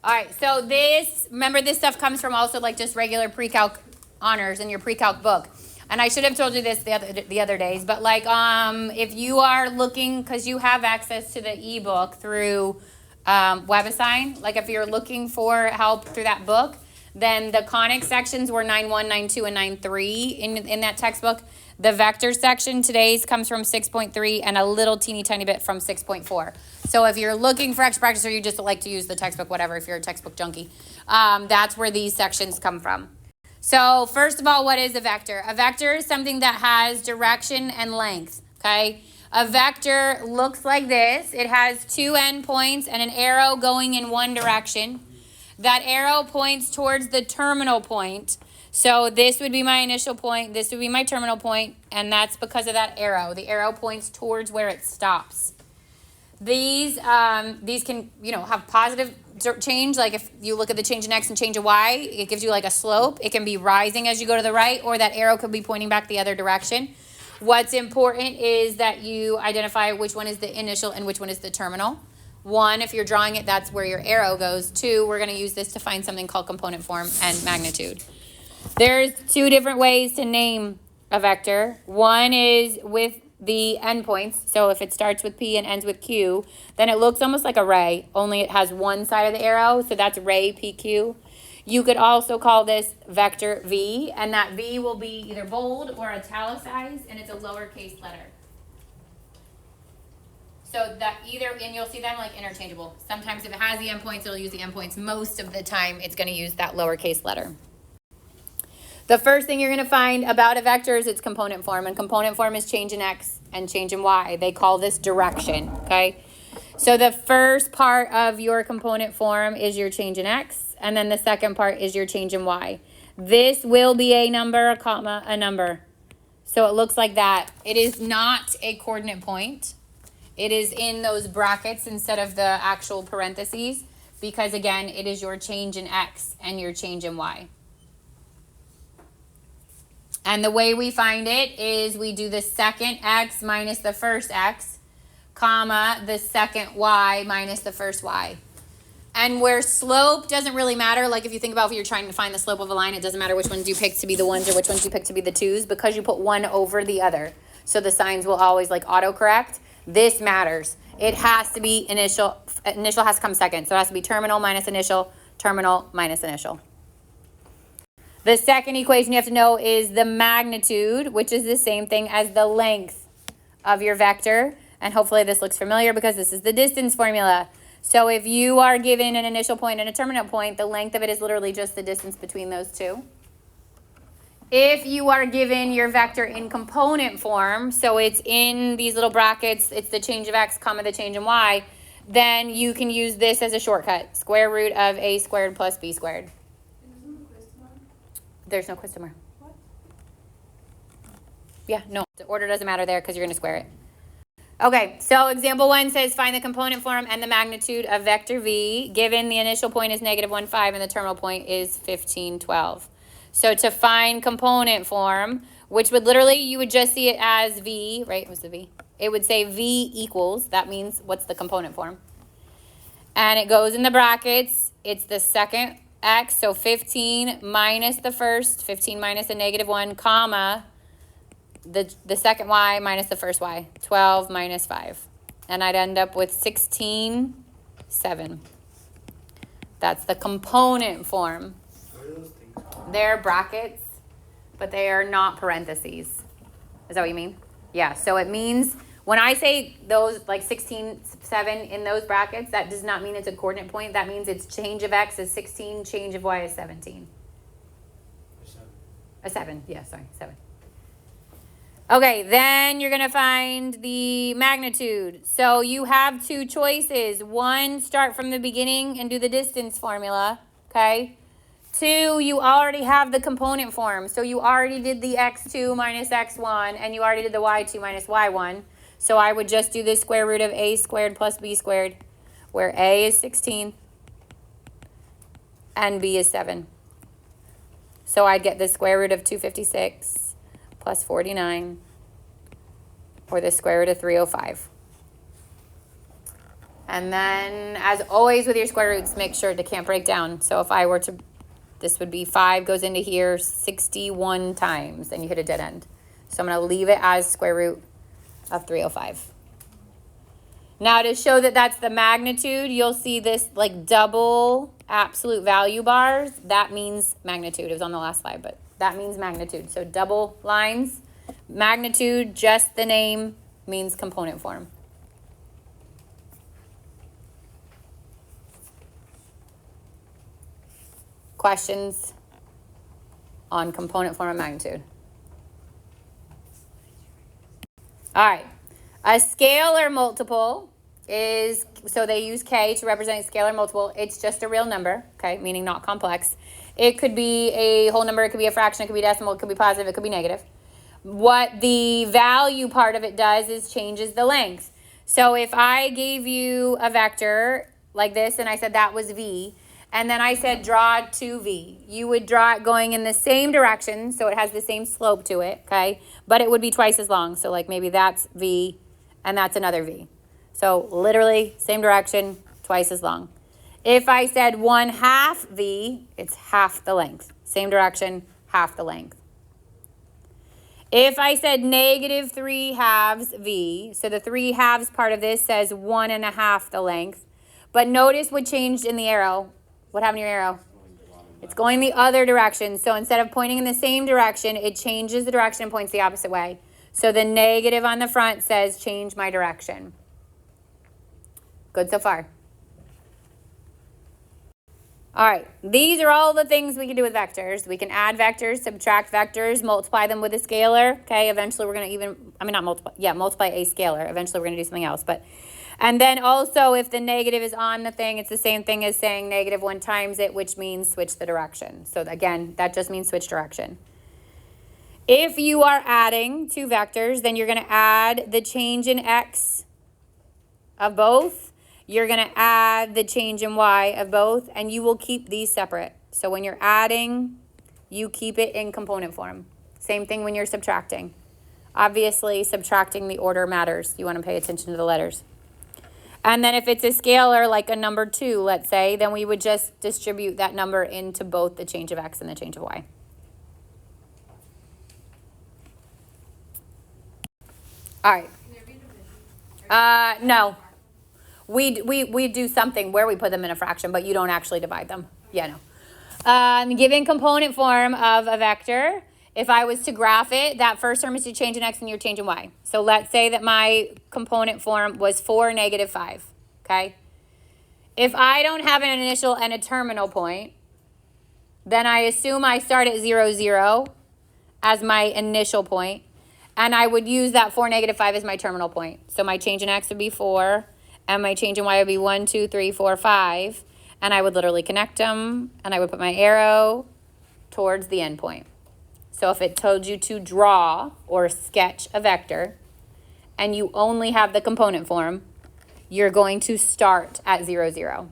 All right, so this, remember this stuff comes from also like just regular pre-calc honors in your pre-calc book. And I should have told you this the other days, but like if you are looking, because you have access to the ebook through WebAssign, like if you're looking for help through that book, then the conic sections were 9.1, 9.2, and 9.3 in that textbook. The vector section today's comes from 6.3 and a little teeny tiny bit from 6.4. So if you're looking for extra practice or you just like to use the textbook, whatever, if you're a textbook junkie, that's where these sections come from. So first of all, what is a vector? A vector is something that has direction and length, okay? A vector looks like this. It has two endpoints and an arrow going in one direction. That arrow points towards the terminal point. So this would be my initial point, this would be my terminal point, and that's because of that arrow. The arrow points towards where it stops. These can, have positive change, like if you look at the change in x and change in y, it gives you like a slope. It can be rising as you go to the right, or that arrow could be pointing back the other direction. What's important is that you identify which one is the initial and which one is the terminal. 1, if you're drawing it, that's where your arrow goes. 2, we're going to use this to find something called component form and magnitude. There's 2 different ways to name a vector. One is with the endpoints. So if it starts with P and ends with Q, then it looks almost like a ray, only it has one side of the arrow. So that's ray PQ. You could also call this vector V, and that V will be either bold or italicized, and it's a lowercase letter. So that and you'll see them like interchangeable. Sometimes if it has the endpoints, it'll use the endpoints. Most of the time, it's going to use that lowercase letter. The first thing you're going to find about a vector is its component form, and component form is change in x and change in y. They call this direction, okay? So the first part of your component form is your change in x, and then the second part is your change in y. This will be a number, a comma, a number. So it looks like that. It is not a coordinate point. It is in those brackets instead of the actual parentheses because, again, it is your change in x and your change in y. And the way we find it is we do the second x minus the first x, comma, the second y minus the first y. And where slope doesn't really matter, like if you think about if you're trying to find the slope of a line, it doesn't matter which ones you pick to be the ones or which ones you pick to be the twos because you put one over the other. So the signs will always like autocorrect. This matters. It has to be initial. Initial has to come second. So it has to be terminal minus initial, terminal minus initial. The second equation you have to know is the magnitude, which is the same thing as the length of your vector. And hopefully this looks familiar because this is the distance formula. So if you are given an initial point and a terminal point, the length of it is literally just the distance between those two. If you are given your vector in component form, so it's in these little brackets, it's the change of x, comma, the change in y, then you can use this as a shortcut. Square root of a squared plus b squared. There's no quiz tomorrow. What? Yeah, no. The order doesn't matter there because you're going to square it. Okay, so example 1 says find the component form and the magnitude of vector v, given the initial point is negative 1, 5, and the terminal point is 15, 12. So to find component form, which would literally, you would just see it as v, right? What's the v? It would say v equals, that means what's the component form? And it goes in the brackets. It's the second x, so 15 minus the first, 15 minus a negative 1, comma, the second y minus the first y, 12 minus 5. And I'd end up with 16, 7. That's the component form. They're brackets, but they are not parentheses. Is that what you mean? Yeah, so it means when I say those like 16, 7 in those brackets, that does not mean it's a coordinate point. That means its change of x is 16, change of y is 17. A 7, yeah, sorry, 7. Okay, then you're going to find the magnitude. So you have 2 choices. 1, start from the beginning and do the distance formula, okay? 2, you already have the component form. So you already did the x2 minus x1, and you already did the y2 minus y1. So I would just do the square root of a squared plus b squared, where a is 16 and b is 7. So I'd get the square root of 256 plus 49, or the square root of 305. And then, as always with your square roots, make sure it can't break down. So if I were to, this would be 5 goes into here 61 times, and you hit a dead end. So I'm going to leave it as square root of 305. Now to show that that's the magnitude, you'll see this like double absolute value bars. That means magnitude. It was on the last slide, but that means magnitude. So double lines, magnitude, just the name, means component form. Questions on component form of magnitude? All right. A scalar multiple is, so they use K to represent a scalar multiple. It's just a real number, okay, meaning not complex. It could be a whole number, it could be a fraction, it could be decimal, it could be positive, it could be negative. What the value part of it does is changes the length. So if I gave you a vector like this and I said that was V, and then I said draw 2V, you would draw it going in the same direction, so it has the same slope to it, okay? But it would be twice as long, so like maybe that's V and that's another V. So literally same direction, twice as long. If I said 1/2 V, it's half the length. Same direction, half the length. If I said -3/2 V, so the 3/2 part of this says 1.5 the length. But notice what changed in the arrow. What happened to your arrow? It's going the other direction. So instead of pointing in the same direction, it changes the direction and points the opposite way. So the negative on the front says change my direction. Good so far? All right, these are all the things we can do with vectors. We can add vectors, subtract vectors, multiply them with a scalar. Okay, eventually we're going to even, not multiply, multiply a scalar. Eventually we're going to do something else. And then also if the negative is on the thing, it's the same thing as saying -1 times it, which means switch the direction. So again, that just means switch direction. If you are adding two vectors, then you're going to add the change in x of both. You're going to add the change in y of both, and you will keep these separate. So when you're adding, you keep it in component form. Same thing when you're subtracting. Obviously, subtracting the order matters. You want to pay attention to the letters. And then if it's a scalar, like a number 2, let's say, then we would just distribute that number into both the change of x and the change of y. All right. No. We do something where we put them in a fraction, but you don't actually divide them. Yeah, no. Given component form of a vector, if I was to graph it, that first term is to change in x and you're changing y. So let's say that my component form was 4, -5, okay? If I don't have an initial and a terminal point, then I assume I start at 0, 0 as my initial point, and I would use that 4, -5 as my terminal point. So my change in x would be 4, and my change in y would be 1, 2, 3, 4, 5, and I would literally connect them, and I would put my arrow towards the end point. So if it told you to draw or sketch a vector, and you only have the component form, you're going to start at 0, 0.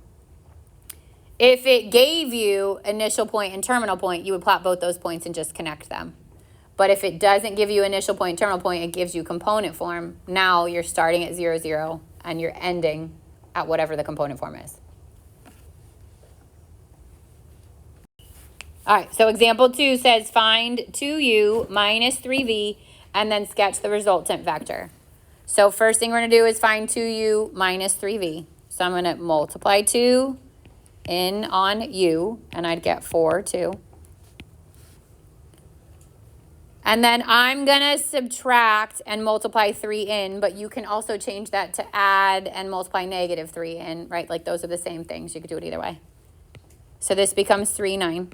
If it gave you initial point and terminal point, you would plot both those points and just connect them. But if it doesn't give you initial point, terminal point, it gives you component form. Now you're starting at 0, 0, and you're ending at whatever the component form is. All right, so example 2 says find 2u minus 3v and then sketch the resultant vector. So first thing we're going to do is find 2u minus 3v. So I'm going to multiply 2 in on u, and I'd get 4, 2. And then I'm going to subtract and multiply 3 in, but you can also change that to add and multiply -3 in, right? Like those are the same things. You could do it either way. So this becomes 3, 9.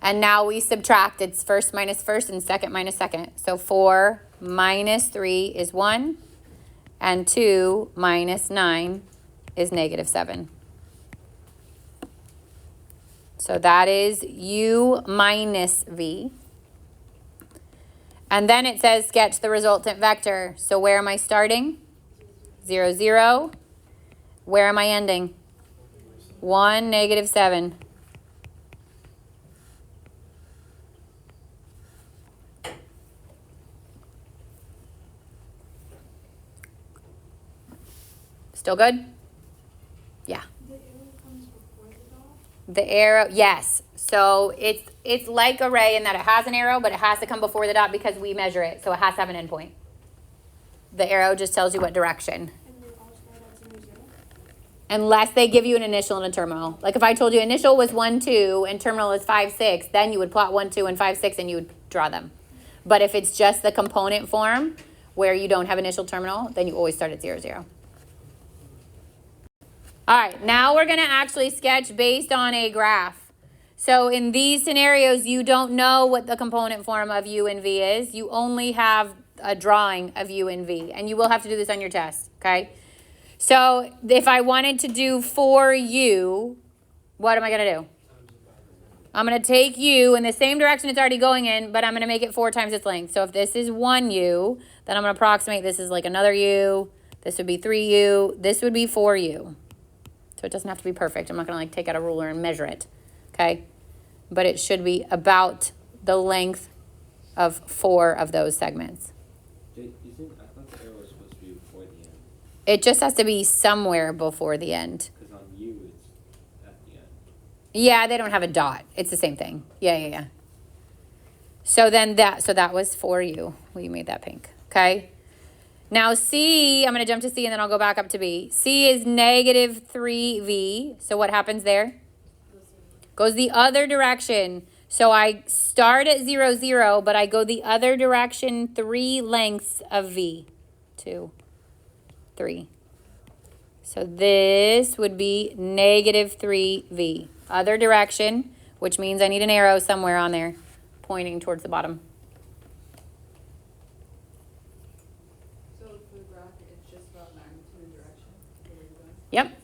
And now we subtract. It's first minus first and second minus second. So 4 minus 3 is 1, and 2 minus 9 is -7. So that is u minus v. And then it says sketch the resultant vector. So where am I starting? 0, 0. Where am I ending? 1, -7. Still good? Yeah. The arrow comes before the dot? The arrow, yes. So it's like array in that it has an arrow, but it has to come before the dot because we measure it. So it has to have an endpoint. The arrow just tells you what direction. And they all start at 0, 0? Unless they give you an initial and a terminal. Like if I told you initial was 1, 2 and terminal is 5, 6, then you would plot 1, 2 and 5, 6 and you would draw them. But if it's just the component form where you don't have initial terminal, then you always start at 0, 0. All right, now we're going to actually sketch based on a graph. So in these scenarios, you don't know what the component form of U and V is. You only have a drawing of U and V, and you will have to do this on your test, okay? So if I wanted to do for U, what am I going to do? I'm going to take U in the same direction it's already going in, but I'm going to make it 4 times its length. So if this is 1 U, then I'm going to approximate this is like another U. This would be 3 U. This would be 4 U. So it doesn't have to be perfect. I'm not going to like take out a ruler and measure it, okay? But it should be about the length of 4 of those segments. I thought the arrow was supposed to be before the end. It just has to be somewhere before the end. Because on U, it's at the end. Yeah, they don't have a dot. It's the same thing. Yeah. So then that was for U. Well, you made that pink, okay? Now C, I'm going to jump to C and then I'll go back up to B. C is negative 3V. So what happens there? Goes the other direction. So I start at 0, 0, but I go the other direction 3 lengths of V. 2, 3. So this would be negative 3V. Other direction, which means I need an arrow somewhere on there pointing towards the bottom. So for the graph, it's just about magnitude and direction? Where you're going? Yep.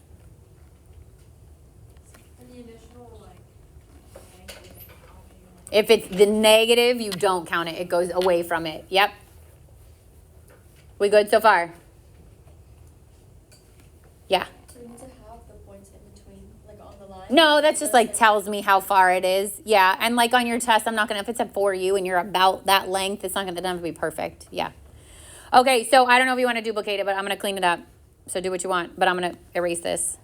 And the initial, like, negative, how many, If it's the negative, you don't count it. It goes away from it. Yep. We good so far? Yeah. So we need to have the points in between, like on the line? No, that's just like tells me how far it is. Yeah. And like on your test, I'm not going to, if it's a for you and you're about that length, it's not going to have to be perfect. Yeah. Okay. So I don't know if you want to duplicate it, but I'm going to clean it up. So do what you want, but I'm going to erase this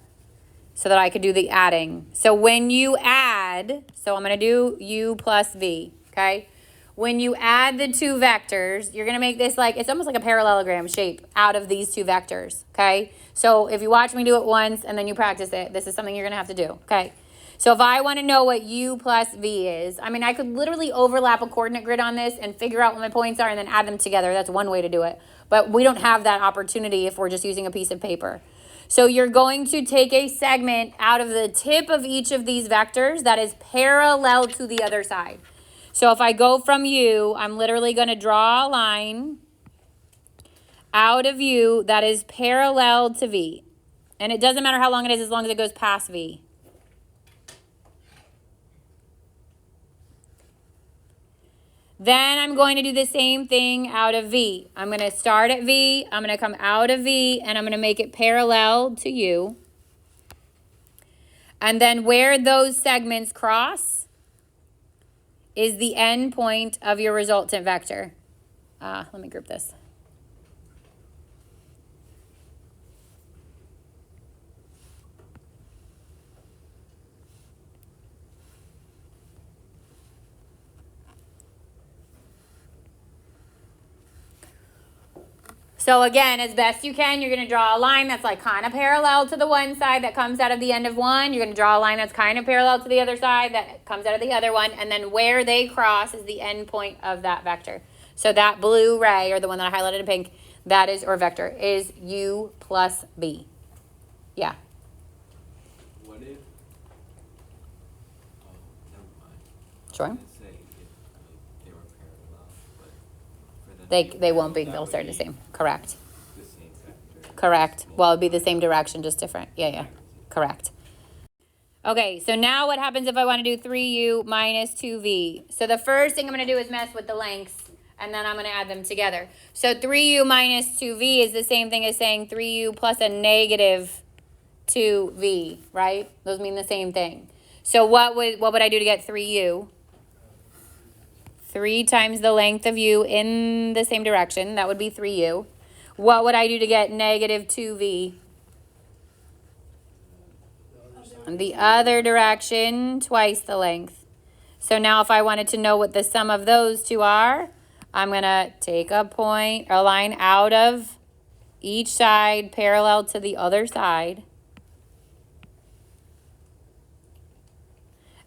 so that I could do the adding. So when you add, so I'm going to do U plus V. Okay. When you add the 2 vectors, you're going to make this like, it's almost like a parallelogram shape out of these 2 vectors, okay? So if you watch me do it once and then you practice it, this is something you're going to have to do, okay? So if I want to know what U plus V is, I mean, I could literally overlap a coordinate grid on this and figure out what my points are and then add them together. That's one way to do it. But we don't have that opportunity if we're just using a piece of paper. So you're going to take a segment out of the tip of each of these vectors that is parallel to the other side. So if I go from U, I'm literally going to draw a line out of U that is parallel to V. And it doesn't matter how long it is as long as it goes past V. Then I'm going to do the same thing out of V. I'm going to start at V, I'm going to come out of V, and I'm going to make it parallel to U. And then where those segments cross is the end point of your resultant vector. Let me group this. So again, as best you can, you're going to draw a line that's like kind of parallel to the one side that comes out of the end of one. You're going to draw a line that's kind of parallel to the other side that comes out of the other one. And then where they cross is the end point of that vector. So that blue ray, or the one that I highlighted in pink, that is, or vector, is U plus B. Yeah. What if, never mind. Sure. I was gonna say if they were parallel, but for them They won't be. that They'll would start the be same. Correct. The same vector. Correct. Well, it'd be the same direction, just different. Yeah. Correct. Okay, so now what happens if I want to do 3U minus 2V? So the first thing I'm going to do is mess with the lengths, and then I'm going to add them together. So 3U minus 2V is the same thing as saying 3U plus a negative 2V, right? Those mean the same thing. So what would I do to get 3U? 3 times the length of U in the same direction. That would be 3U. What would I do to get negative 2V? In the other direction, twice the length. So now if I wanted to know what the sum of those two are, I'm going to take a point, a line out of each side parallel to the other side.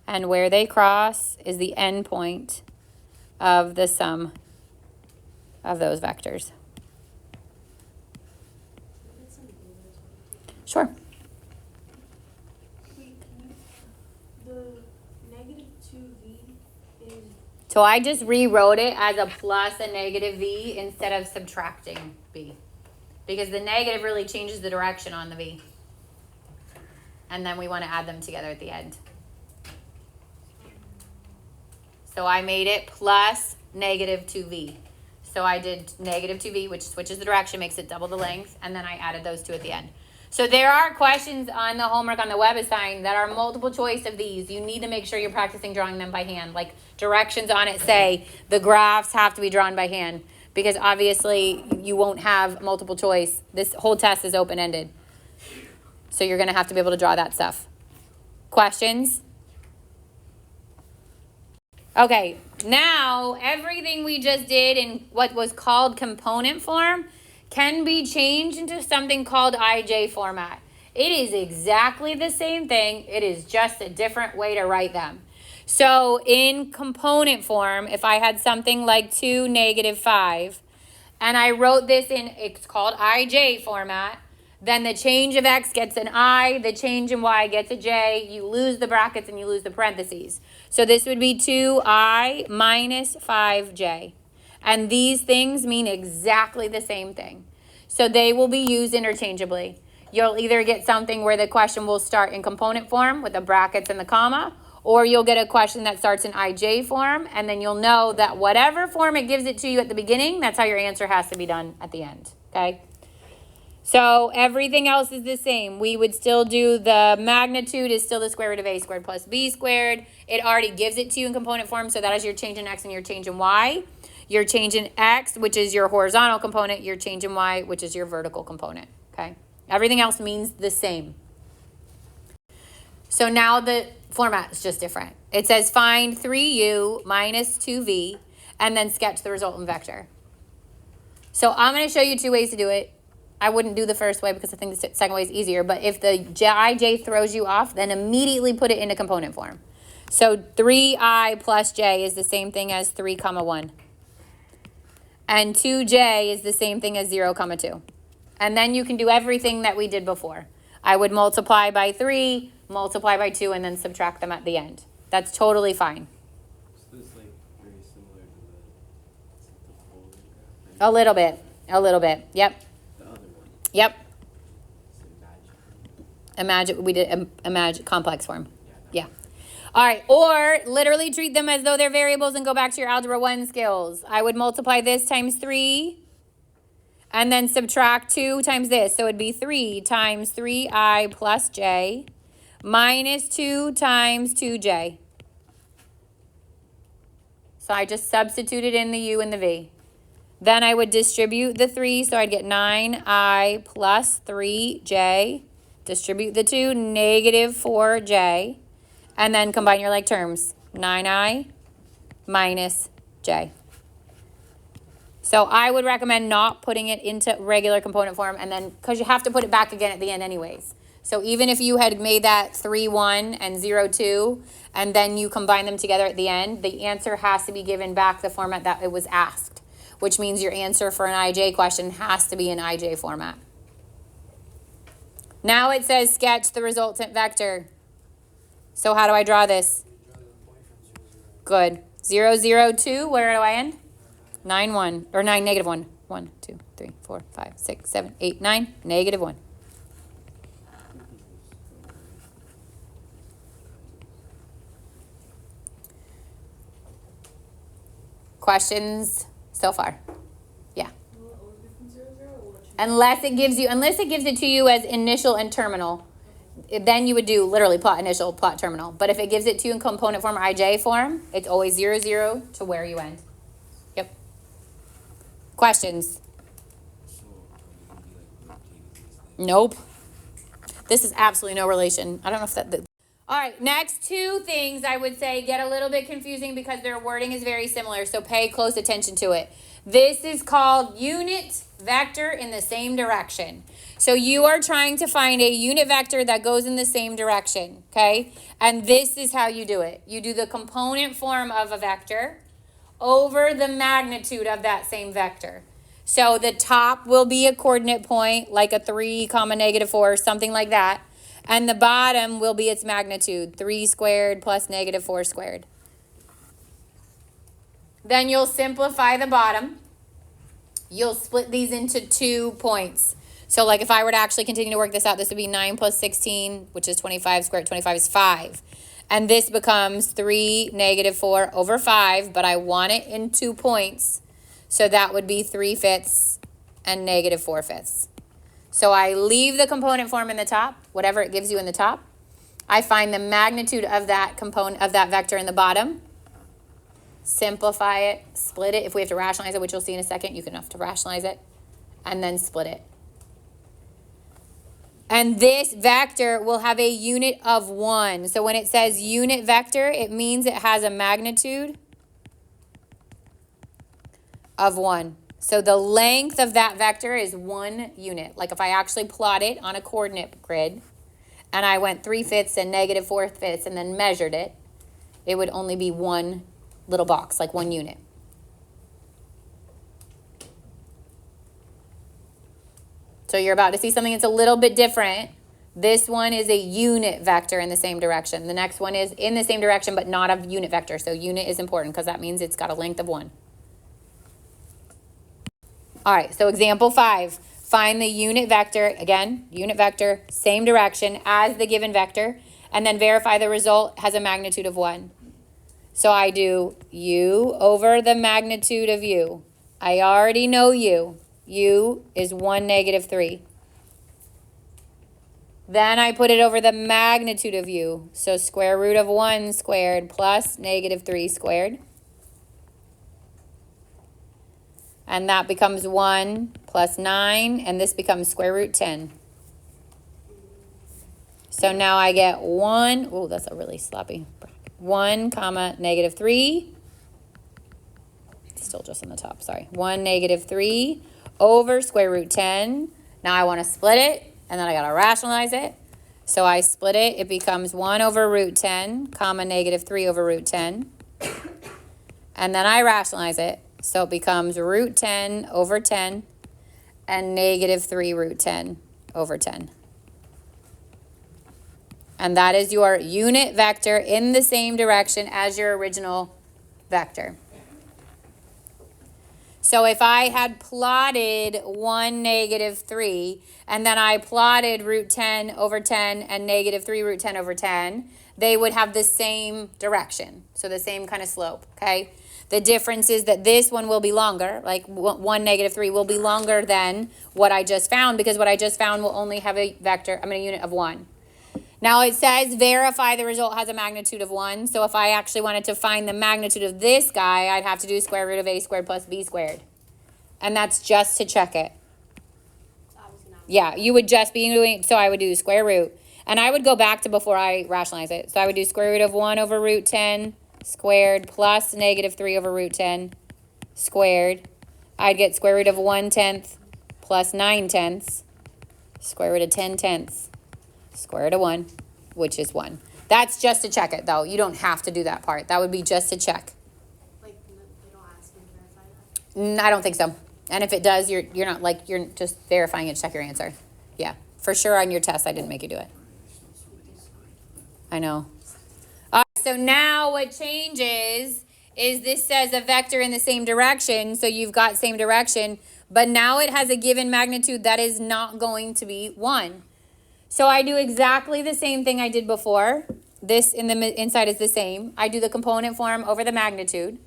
And where they cross is the end point of the sum of those vectors. Sure. Wait, the negative 2v is, So I just rewrote it as a plus a negative v instead of subtracting v. Because the negative really changes the direction on the v. And then we want to add them together at the end. So I made it plus negative 2v. So I did negative 2v, which switches the direction, makes it double the length, and then I added those two at the end. So there are questions on the homework on the web assigned that are multiple choice of these. You need to make sure you're practicing drawing them by hand. Like directions on it say the graphs have to be drawn by hand because obviously you won't have multiple choice. This whole test is open-ended. So you're going to have to be able to draw that stuff. Questions? Okay, now everything we just did in what was called component form can be changed into something called IJ format. It is exactly the same thing. It is just a different way to write them. So in component form, if I had something like 2, -5, and I wrote this in, it's called IJ format, then the change of x gets an I, the change in y gets a j, you lose the brackets and you lose the parentheses. So this would be 2i minus 5j. And these things mean exactly the same thing. So they will be used interchangeably. You'll either get something where the question will start in component form with the brackets and the comma, or you'll get a question that starts in IJ form, and then you'll know that whatever form it gives it to you at the beginning, that's how your answer has to be done at the end, okay? So everything else is the same. We would still do the magnitude is still the square root of a squared plus b squared. It already gives it to you in component form, so that is your change in x and your change in y. Your change in x, which is your horizontal component, your change in y, which is your vertical component, okay? Everything else means the same. So now the format is just different. It says find 3u minus 2v and then sketch the resultant vector. So I'm going to show you two ways to do it. I wouldn't do the first way because I think the second way is easier, but if the ij throws you off, then immediately put it into component form. So 3i plus j is the same thing as 3, 1. And 2j is the same thing as 0, 2. And then you can do everything that we did before. I would multiply by 3, multiply by 2, and then subtract them at the end. That's totally fine. So this is like very similar to the polar graph. A little bit. Yep. The other one. Yep. It's Imagine, we did imagine complex form. Yeah. Yeah. All right, or literally treat them as though they're variables and go back to your Algebra 1 skills. I would multiply this times 3 and then subtract 2 times this. So it would be 3 times 3i plus j minus 2 times 2j. So I just substituted in the u and the v. Then I would distribute the 3, so I'd get 9i plus 3j. Distribute the 2, negative 4j. And then combine your like terms, 9i minus j. So I would recommend not putting it into regular component form and then, because you have to put it back again at the end anyways. So even if you had made that 3, 1 and 0, 2, and then you combine them together at the end, the answer has to be given back the format that it was asked, which means your answer for an IJ question has to be in IJ format. Now it says sketch the resultant vector. So how do I draw this? Good. 0, 0, 2. Where do I end? 9, 1. Or 9, negative 1. 1, 2, 3, 4, 5, 6, 7, 8, 9. Negative 1. Questions so far? Yeah. Will it always be from 0, 0, or will it change? Unless it gives it to you as initial and terminal. Then you would do literally plot initial, plot terminal. But if it gives it to you in component form or IJ form, it's always 0, 0 to where you end. Yep. Questions? So are we gonna be like rotating these things? Nope. This is absolutely no relation. I don't know if that... All right, next two things I would say get a little bit confusing because their wording is very similar, so pay close attention to it. This is called unit vector in the same direction. So you are trying to find a unit vector that goes in the same direction, okay? And this is how you do it. You do the component form of a vector over the magnitude of that same vector. So the top will be a coordinate point, like a 3, -4, something like that. And the bottom will be its magnitude, 3 squared plus -4 squared. Then you'll simplify the bottom. You'll split these into 2 points. So like if I were to actually continue to work this out, this would be 9 plus 16, which is 25 squared. 25 is 5. And this becomes 3 -4 over 5, but I want it in 2 points. So that would be 3/5 and -4/5. So I leave the component form in the top, whatever it gives you in the top. I find the magnitude of that component, of that vector in the bottom. Simplify it, split it. If we have to rationalize it, which you'll see in a second, you can have to rationalize it. And then split it. And this vector will have a unit of 1. So when it says unit vector, it means it has a magnitude of 1. So the length of that vector is 1 unit. Like if I actually plot it on a coordinate grid and I went 3/5 and -4/5 and then measured it, it would only be 1 little box, like 1 unit. So you're about to see something that's a little bit different. This one is a unit vector in the same direction. The next one is in the same direction, but not a unit vector. So unit is important because that means it's got a length of 1. All right, so example 5. Find the unit vector, again, unit vector, same direction as the given vector, and then verify the result has a magnitude of 1. So I do u over the magnitude of u. I already know u. U is 1 -3. Then I put it over the magnitude of u. So square root of 1 squared plus -3 squared. And that becomes 1 plus 9, and this becomes square root 10. So now I get 1, oh, that's a really sloppy, 1 comma -3. Still just on the top, sorry. 1 -3 over square root 10. Now I want to split it, and then I got to rationalize it. So I split it. It becomes 1 over root 10, comma -3 over root 10. And then I rationalize it. So it becomes root 10 over 10 and -3 root 10 over 10. And that is your unit vector in the same direction as your original vector. So if I had plotted 1 -3 and then I plotted root 10 over 10 and -3 root 10 over 10, they would have the same direction. So the same kind of slope, okay? The difference is that this one will be longer, like 1 -3 will be longer than what I just found because what I just found will only have a vector, a unit of 1. Now it says verify the result has a magnitude of 1. So if I actually wanted to find the magnitude of this guy, I'd have to do square root of a squared plus b squared. And that's just to check it. Yeah, you would just be doing, so I would do square root. And I would go back to before I rationalize it. So I would do square root of 1 over root 10 squared plus -3 over root 10 squared. I'd get square root of 1/10 plus 9/10, square root of 10/10, square root of 1, which is 1. That's just to check it, though. You don't have to do that part. That would be just to check. Like, they don't ask you to verify that? I don't think so. And if it does, you're not like, you're just verifying it to check your answer. Yeah, for sure on your test, I didn't make you do it. I know. All right, so now what changes is this says a vector in the same direction. So you've got same direction, but now it has a given magnitude that is not going to be 1. So I do exactly the same thing I did before. This in the inside is the same. I do the component form over the magnitude.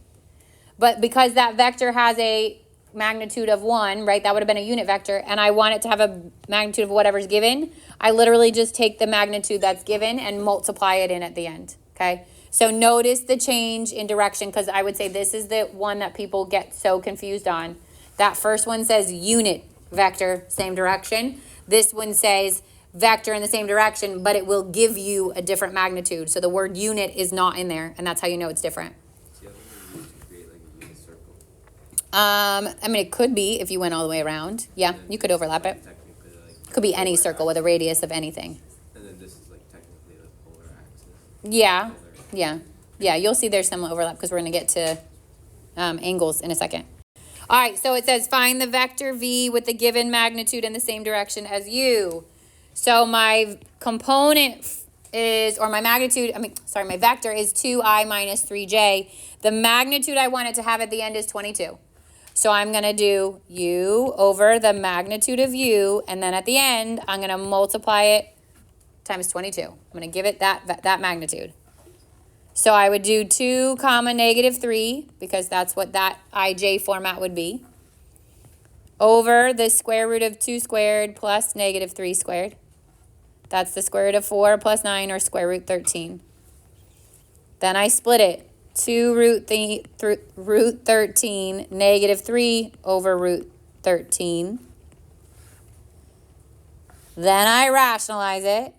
But because that vector has a magnitude of 1, right, that would have been a unit vector, and I want it to have a magnitude of whatever's given, I literally just take the magnitude that's given and multiply it in at the end, okay? So notice the change in direction, because I would say this is the one that people get so confused on. That first one says unit vector, same direction. This one says vector in the same direction, but it will give you a different magnitude. So the word unit is not in there, and that's how you know it's different. Do you have any use to create like a unit circle? I mean, it could be if you went all the way around. Yeah, you could overlap it. Technically, like, Could be any polar circle with a axis. radius of anything. And then this is like technically the polar axis. Yeah, Polar- yeah, yeah. You'll see there's some overlap because we're going to get to angles in a second. All right, so it says find the vector v with the given magnitude in the same direction as u. So my component is, or my magnitude, my vector is 2i minus 3j. The magnitude I want it to have at the end is 22. So I'm going to do u over the magnitude of u, and then at the end, I'm going to multiply it times 22. I'm going to give it that magnitude. So I would do 2 comma negative 3, because that's what that ij format would be, over the square root of 2 squared plus negative 3 squared. That's the square root of 4 plus 9, or square root 13. Then I split it. 2 root 13, negative 3 over root 13. Then I rationalize it.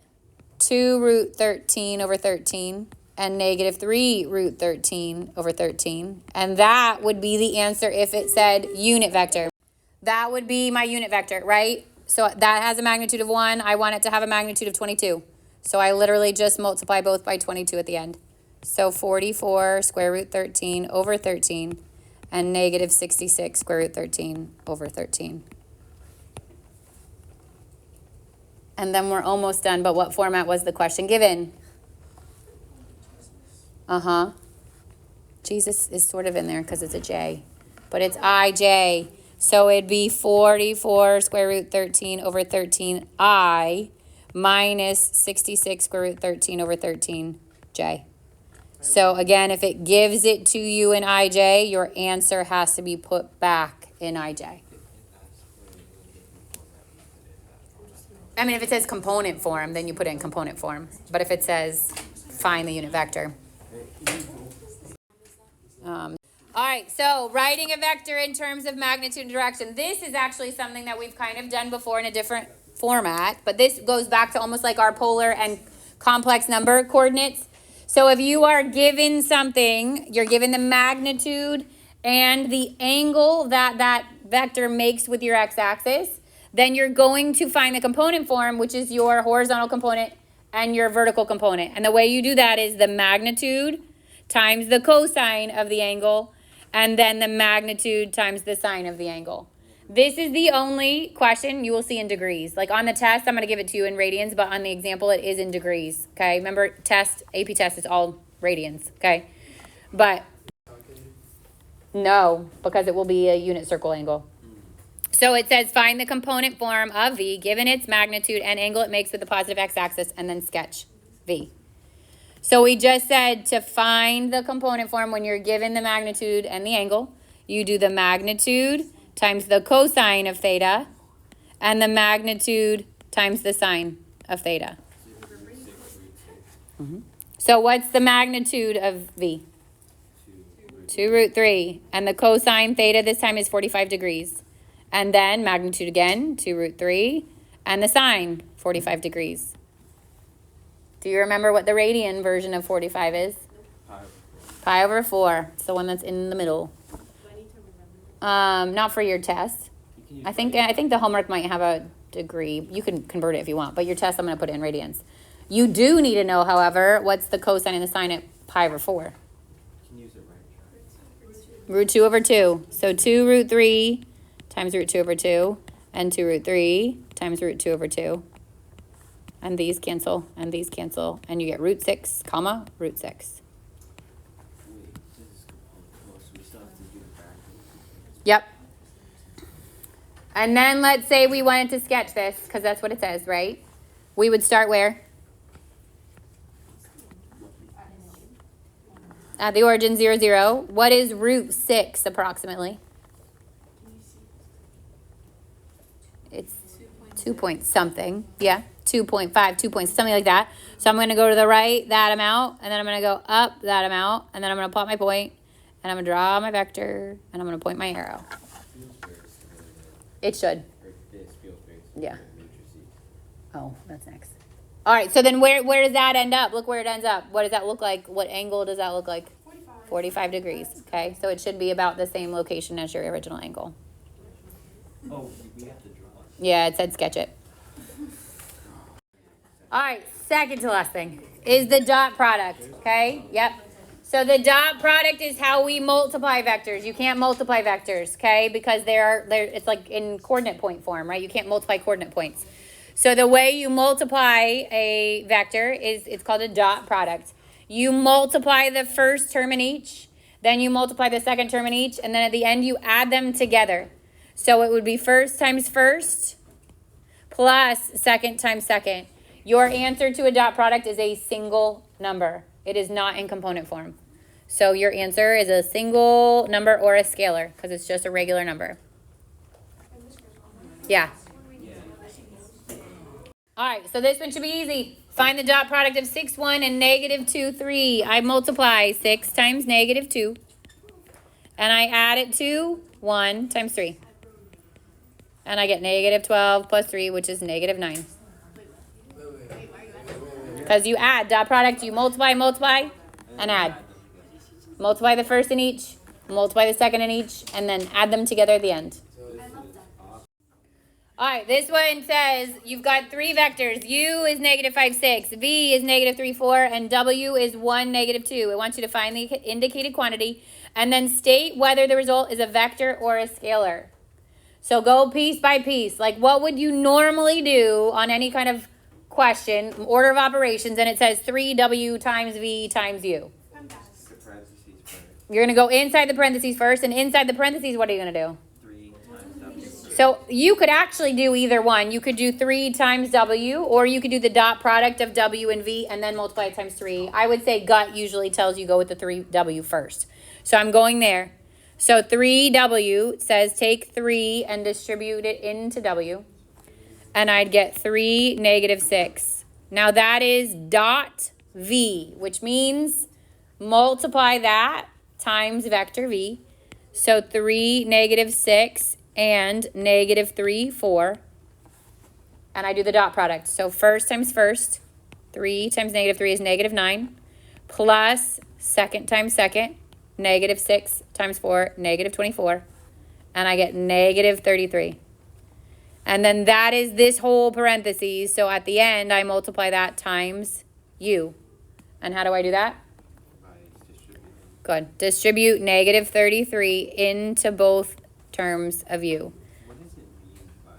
2 root 13 over 13, and negative 3 root 13 over 13. And that would be the answer if it said unit vector. That would be my unit vector, right? So that has a magnitude of 1. I want it to have a magnitude of 22. So I literally just multiply both by 22 at the end. So 44 square root 13 over 13, and negative 66 square root 13 over 13. And then we're almost done, but what format was the question given? Jesus is sort of in there because it's a J, but it's IJ. So it'd be 44 square root 13 over 13I minus 66 square root 13 over 13J. So again, if it gives it to you in IJ, your answer has to be put back in IJ. I mean, if it says component form, then you put it in component form. But if it says find the unit vector. All right, so writing a vector in terms of magnitude and direction. This is actually something that we've kind of done before in a different format, but this goes back to almost like our polar and complex number coordinates. So if you are given something, you're given the magnitude and the angle that that vector makes with your x-axis, then you're going to find the component form, which is your horizontal component and your vertical component. And the way you do that is the magnitude times the cosine of the angle, and then the magnitude times the sine of the angle. This is the only question you will see in degrees. Like on the test, I'm going to give it to you in radians, but on the example, it is in degrees. Okay, remember AP test is all radians. Okay, but no, because it will be a unit circle angle. So it says find the component form of V given its magnitude and angle it makes with the positive x-axis, and then sketch V. So we just said to find the component form when you're given the magnitude and the angle, you do the magnitude times the cosine of theta, and the magnitude times the sine of theta. So what's the magnitude of V? 2 root 3. And the cosine theta this time is 45 degrees. And then magnitude again, 2 root 3. And the sine, 45 degrees. Do you remember what the radian version of 45 is? Pi over 4. It's the one that's in the middle. Do I need to remember? Not for your test. I think the homework might have a degree. You can convert it if you want, but your test I'm going to put it in radians. You do need to know, however, what's the cosine and the sine at pi over 4. You can use it right. Root 2 over 2. So 2 root 3 times root 2 over 2, and 2 root 3 times root 2 over 2. And these cancel, and you get root 6, comma, root 6. Wait, this is component. So we still have to do the practice. Yep. And then let's say we wanted to sketch this, because that's what it says, right? We would start where? At the origin 0, 0. What is root 6 approximately? It's 2 point something. Yeah, 2.5, 2 points, something like that. So I'm going to go to the right, that amount, and then I'm going to go up that amount, and then I'm going to plot my point, and I'm going to draw my vector, and I'm going to point my arrow. Feels very similar to, It should. or this feels very similar Yeah. to matrices. Oh, that's next. All right, so then where does that end up? Look where it ends up. What does that look like? What angle does that look like? 45 degrees. Okay, so it should be about the same location as your original angle. Oh, we have to draw it. Yeah, it said sketch it. All right, second to last thing is the dot product, okay? Yep. So the dot product is how we multiply vectors. You can't multiply vectors, okay? Because it's like in coordinate point form, right? You can't multiply coordinate points. So the way you multiply a vector is it's called a dot product. You multiply the first term in each, then you multiply the second term in each, and then at the end you add them together. So it would be first times first plus second times second. Your answer to a dot product is a single number. It is not in component form. So your answer is a single number or a scalar because it's just a regular number. Yeah. All right, so this one should be easy. Find the dot product of 6, 1 and negative 2, 3. I multiply 6 times negative 2. And I add it to 1 times 3. And I get negative 12 plus 3, which is negative 9. Because you add dot product, you multiply, and add. Multiply the first in each, multiply the second in each, and then add them together at the end. All right, this one says you've got 3 vectors. U is negative 5, 6. V is negative 3, 4. And W is 1, negative 2. It wants you to find the indicated quantity and then state whether the result is a vector or a scalar. So go piece by piece. Like what would you normally do on any kind of question, order of operations, and it says 3W times V times U. You're going to go inside the parentheses first, and inside the parentheses, what are you going to do? 3 times W. So you could actually do either one. You could do 3 times W, or you could do the dot product of W and V and then multiply it times 3. I would say gut usually tells you go with the 3W first. So I'm going there. So 3W says take 3 and distribute it into W. And I'd get 3, negative 6. Now that is dot V, which means multiply that times vector V. So 3, negative 6, and negative 3, 4. And I do the dot product. So first times first, 3 times negative 3 is negative 9, plus second times second, negative 6 times 4, negative 24. And I get negative 33. And then that is this whole parentheses. So at the end, I multiply that times U. And how do I do that? Good. Distribute negative 33 into both terms of U. What does it mean by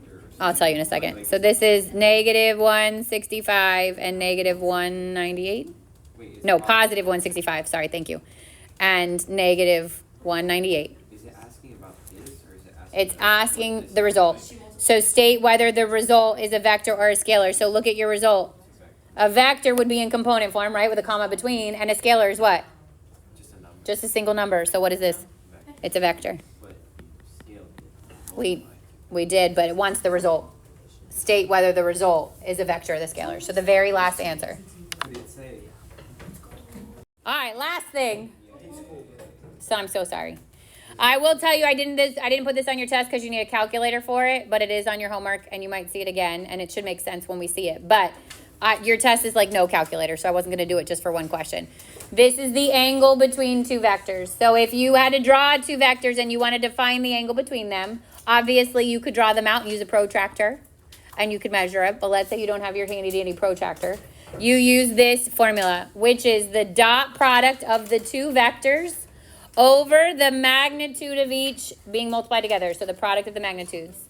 vector? I'll tell you in a second. So this is negative 165 and negative 198. Wait, No, positive 165. Sorry, thank you. And negative 198. Is it asking about this or is it asking? It's asking the result. So state whether the result is a vector or a scalar. So look at your result. A vector would be in component form, right, with a comma between, and a scalar is what? Just a number. Just a single number. So what is this? Vector. It's a vector. But you scaled it. We did, but it wants the result. State whether the result is a vector or the scalar. So the very last answer. What did it say? All right, last thing. So I'm so sorry. I will tell you I didn't put this on your test because you need a calculator for it, but it is on your homework and you might see it again, and it should make sense when we see it. But your test is like no calculator, so I wasn't going to do it just for one question. This is the angle between 2 vectors. So if you had to draw 2 vectors and you wanted to find the angle between them, obviously you could draw them out and use a protractor, and you could measure it. But let's say you don't have your handy dandy protractor. You use this formula, which is the dot product of the 2 vectors over the magnitude of each being multiplied together. So the product of the magnitudes.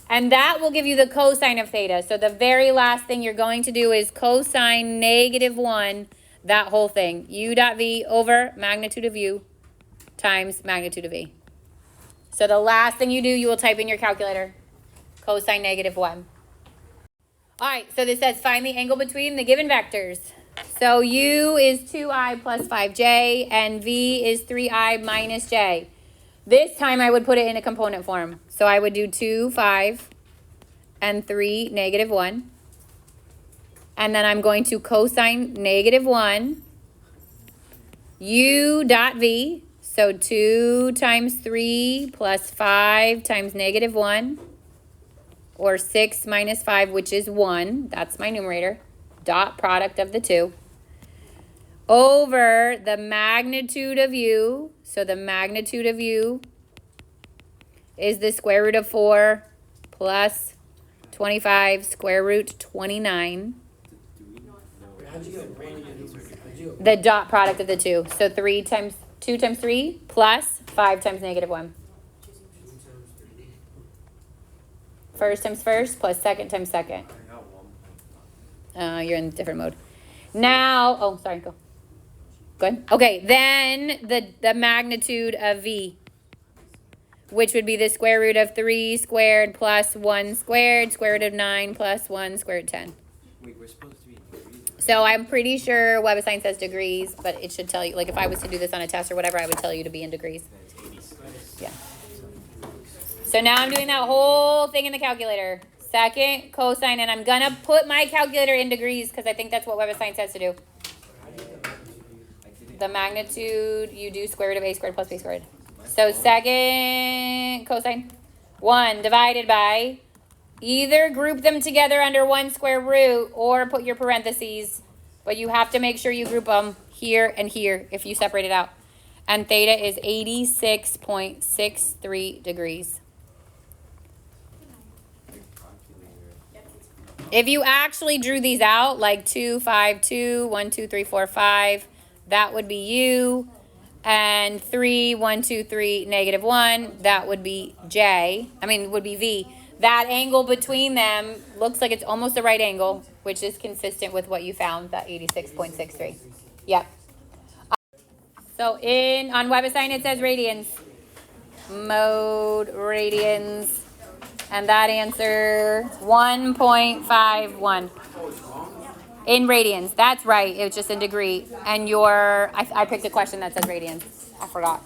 And that will give you the cosine of theta. So the very last thing you're going to do is cosine negative 1, that whole thing. U dot V over magnitude of U times magnitude of V. So the last thing you do, you will type in your calculator, cosine negative 1. All right, so this says find the angle between the given vectors. So U is 2i plus 5j, and V is 3i minus j. This time I would put it in a component form. So I would do 2, 5, and 3, negative 1. And then I'm going to cosine negative 1, U dot V. So 2 times 3 plus 5 times negative 1 or 6 minus 5, which is 1, that's my numerator, dot product of the two, over the magnitude of u, so the magnitude of u is the square root of 4 plus 25 square root 29. Do we know? How'd you get radians? How'd you- The dot product of the two. So 2 times 3 plus 5 times negative 1. First times first plus second times second. I got 1.5. You're in different mode. Now, oh, sorry, go. Good. Okay, then the magnitude of v, which would be the square root of 3 squared plus 1 squared, square root of 9 plus 1 square root of 10. Wait, we're supposed to be in degrees. So I'm pretty sure Web of Science says degrees, but it should tell you, like if I was to do this on a test or whatever, I would tell you to be in degrees. Then it's 86. Yeah. So now I'm doing that whole thing in the calculator. Second cosine, and I'm gonna put my calculator in degrees because I think that's what Web of Science has to do. The magnitude, you do square root of a squared plus b squared. So second cosine, 1 divided by, either group them together under 1 square root or put your parentheses, but you have to make sure you group them here and here if you separate it out. And theta is 86.63 degrees. If you actually drew these out, like 2, 5, 2, 1, 2, 3, 4, 5, that would be u. And 3, 1, 2, 3, negative 1, that would be would be v. That angle between them looks like it's almost a right angle, which is consistent with what you found, that 86.63. Yep. So on Web of Science it says radians. Mode radians. And that answer, 1.51. In radians. That's right. It was just in degree. And I picked a question that says radians. I forgot.